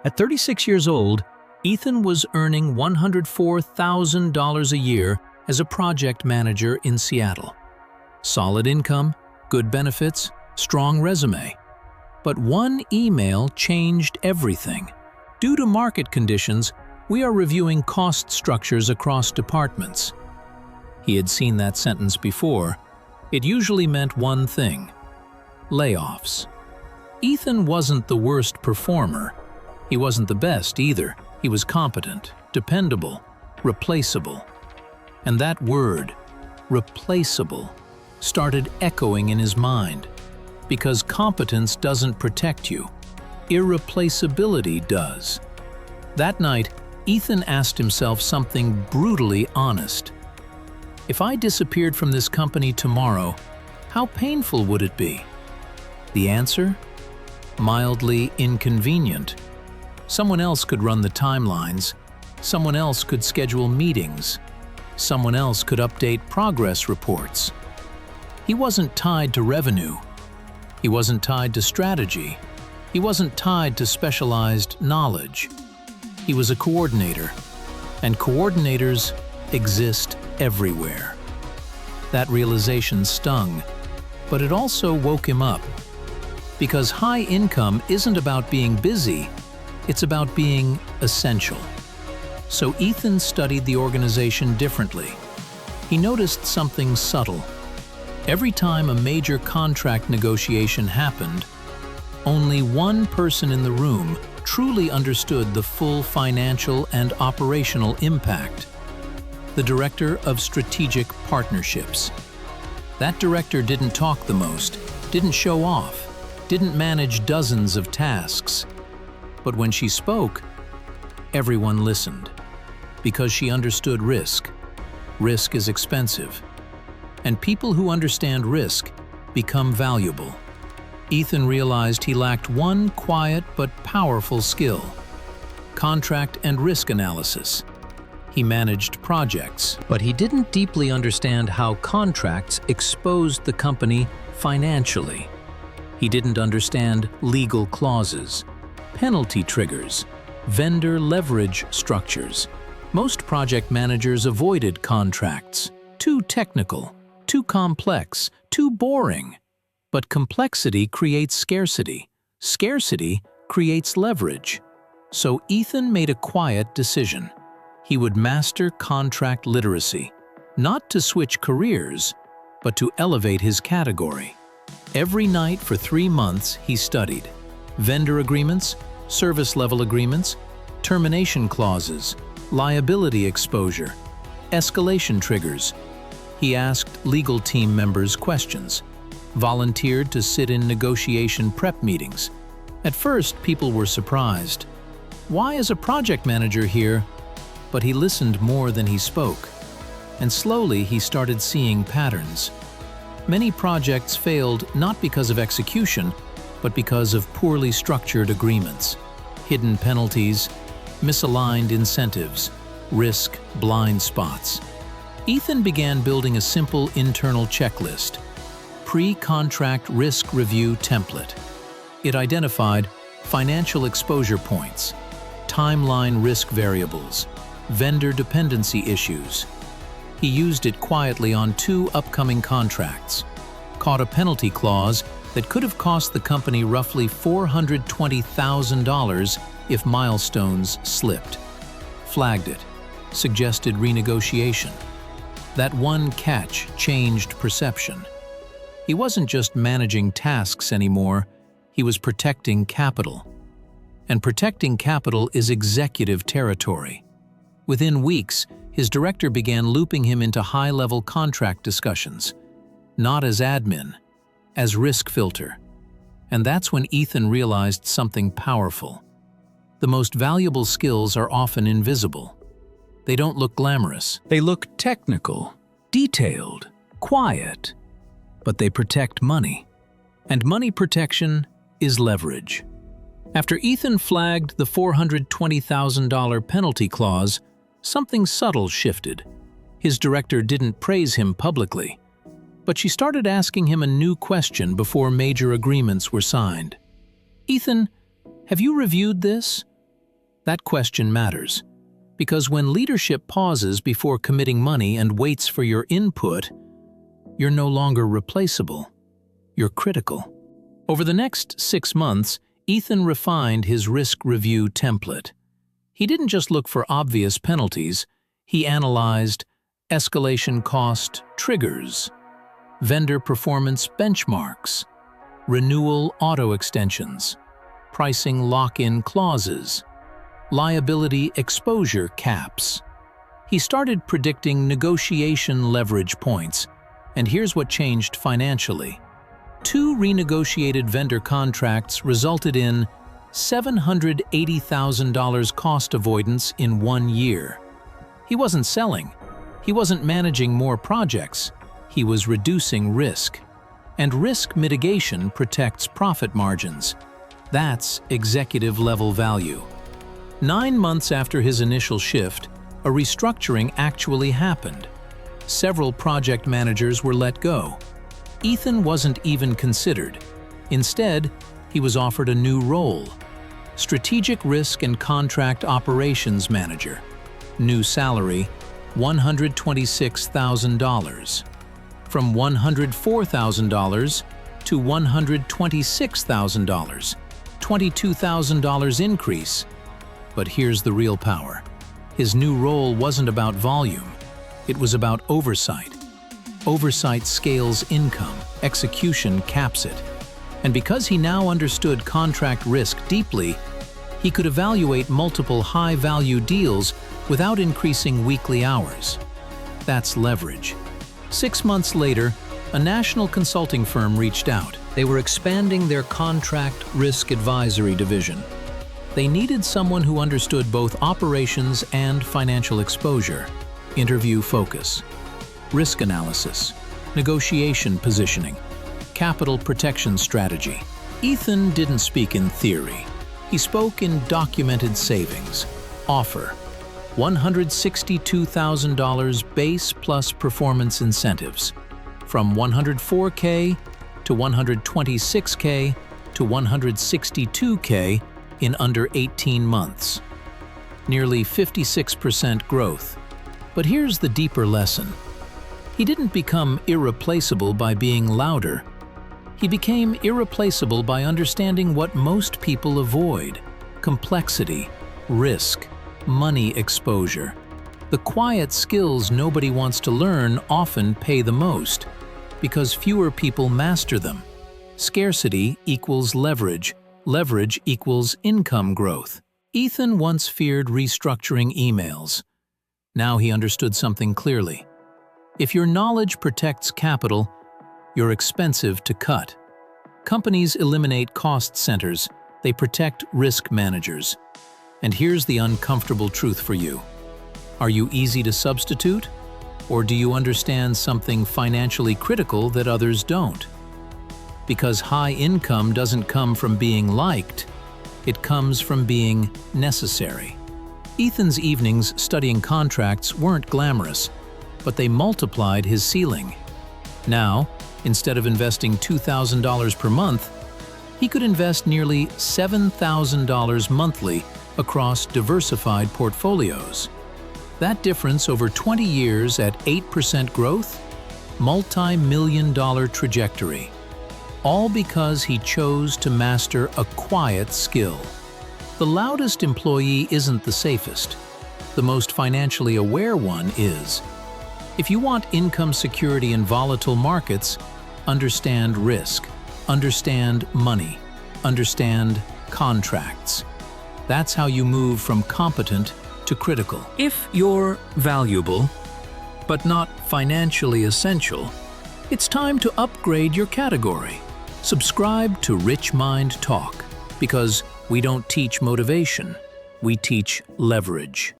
At 36 years old, Ethan was earning $104,000 a year as a project manager in Seattle. Solid income, good benefits, strong resume. But one email changed everything. Due to market conditions, we are reviewing cost structures across departments. He had seen that sentence before. It usually meant one thing: layoffs. Ethan wasn't the worst performer. He wasn't the best either. He was competent, dependable, replaceable. And that word, replaceable, started echoing in his mind. Because competence doesn't protect you, irreplaceability does. That night, Ethan asked himself something brutally honest. If I disappeared from this company tomorrow, how painful would it be? The answer? Mildly inconvenient. Someone else could run the timelines. Someone else could schedule meetings. Someone else could update progress reports. He wasn't tied to revenue. He wasn't tied to strategy. He wasn't tied to specialized knowledge. He was a coordinator, and coordinators exist everywhere. That realization stung, but it also woke him up. Because high income isn't about being busy, it's about being essential. So Ethan studied the organization differently. He noticed something subtle. Every time a major contract negotiation happened, only one person in the room truly understood the full financial and operational impact: the Director of Strategic Partnerships. That director didn't talk the most, didn't show off, didn't manage dozens of tasks. But when she spoke, everyone listened, because she understood risk. Risk is expensive, and people who understand risk become valuable. Ethan realized he lacked one quiet but powerful skill: contract and risk analysis. He managed projects, but he didn't deeply understand how contracts exposed the company financially. He didn't understand legal clauses, penalty triggers, vendor leverage structures. Most project managers avoided contracts. Too technical, too complex, too boring. But complexity creates scarcity. Scarcity creates leverage. So Ethan made a quiet decision. He would master contract literacy, not to switch careers, but to elevate his category. Every night for 3 months he studied vendor agreements, service level agreements, termination clauses, liability exposure, escalation triggers. He asked legal team members questions, volunteered to sit in negotiation prep meetings. At first, people were surprised. Why is a project manager here? But he listened more than he spoke. And slowly he started seeing patterns. Many projects failed not because of execution, but because of poorly structured agreements, hidden penalties, misaligned incentives, risk blind spots. Ethan began building a simple internal checklist: pre-contract risk review template. It identified financial exposure points, timeline risk variables, vendor dependency issues. He used it quietly on 2 upcoming contracts, caught a penalty clause that could have cost the company roughly $420,000 if milestones slipped, flagged it, suggested renegotiation. That one catch changed perception. He wasn't just managing tasks anymore, he was protecting capital. And protecting capital is executive territory. Within weeks, his director began looping him into high-level contract discussions, not as admin, as risk filter. And that's when Ethan realized something powerful. The most valuable skills are often invisible. They don't look glamorous. They look technical, detailed, quiet. But they protect money. And money protection is leverage. After Ethan flagged the $420,000 penalty clause, something subtle shifted. His director didn't praise him publicly, but she started asking him a new question before major agreements were signed. "Ethan, have you reviewed this? That question matters, because when leadership pauses before committing money and waits for your input, you're no longer replaceable, you're critical. Over the next 6 months, Ethan refined his risk review template. He didn't just look for obvious penalties, he analyzed escalation cost triggers, vendor performance benchmarks, renewal auto-extensions, pricing lock-in clauses, liability exposure caps. He started predicting negotiation leverage points, and here's what changed financially. 2 renegotiated vendor contracts resulted in $780,000 cost avoidance in 1 year. He wasn't selling. He wasn't managing more projects. He was reducing risk. And risk mitigation protects profit margins. That's executive-level value. 9 months after his initial shift, a restructuring actually happened. Several project managers were let go. Ethan wasn't even considered. Instead, he was offered a new role: Strategic Risk and Contract Operations Manager. New salary, $126,000. From $104,000 to $126,000, $22,000 increase. But here's the real power. His new role wasn't about volume. It was about oversight. Oversight scales income, execution caps it. And because he now understood contract risk deeply, he could evaluate multiple high-value deals without increasing weekly hours. That's leverage. 6 months later, a national consulting firm reached out. They were expanding their contract risk advisory division. They needed someone who understood both operations and financial exposure, interview focus, risk analysis, negotiation positioning, capital protection strategy. Ethan didn't speak in theory. He spoke in documented savings. Offer: $162,000 base plus performance incentives. From $104K to $126K to $162K in under 18 months. Nearly 56% growth. But here's the deeper lesson. He didn't become irreplaceable by being louder. He became irreplaceable by understanding what most people avoid: complexity, risk, money exposure. The quiet skills nobody wants to learn often pay the most, because fewer people master them. Scarcity equals leverage. Leverage equals income growth. Ethan once feared restructuring emails. Now he understood something clearly. If your knowledge protects capital, you're expensive to cut. Companies eliminate cost centers. They protect risk managers. And here's the uncomfortable truth for you. Are you easy to substitute? Or do you understand something financially critical that others don't? Because high income doesn't come from being liked. It comes from being necessary. Ethan's evenings studying contracts weren't glamorous, but they multiplied his ceiling. Now, instead of investing $2,000 per month, he could invest nearly $7,000 monthly across diversified portfolios. That difference over 20 years at 8% growth, multi-million-dollar trajectory. All because he chose to master a quiet skill. The loudest employee isn't the safest. The most financially aware one is. If you want income security in volatile markets, understand risk, understand money, understand contracts. That's how you move from competent to critical. If you're valuable, but not financially essential, it's time to upgrade your category. Subscribe to Rich Mind Talk, because we don't teach motivation, we teach leverage.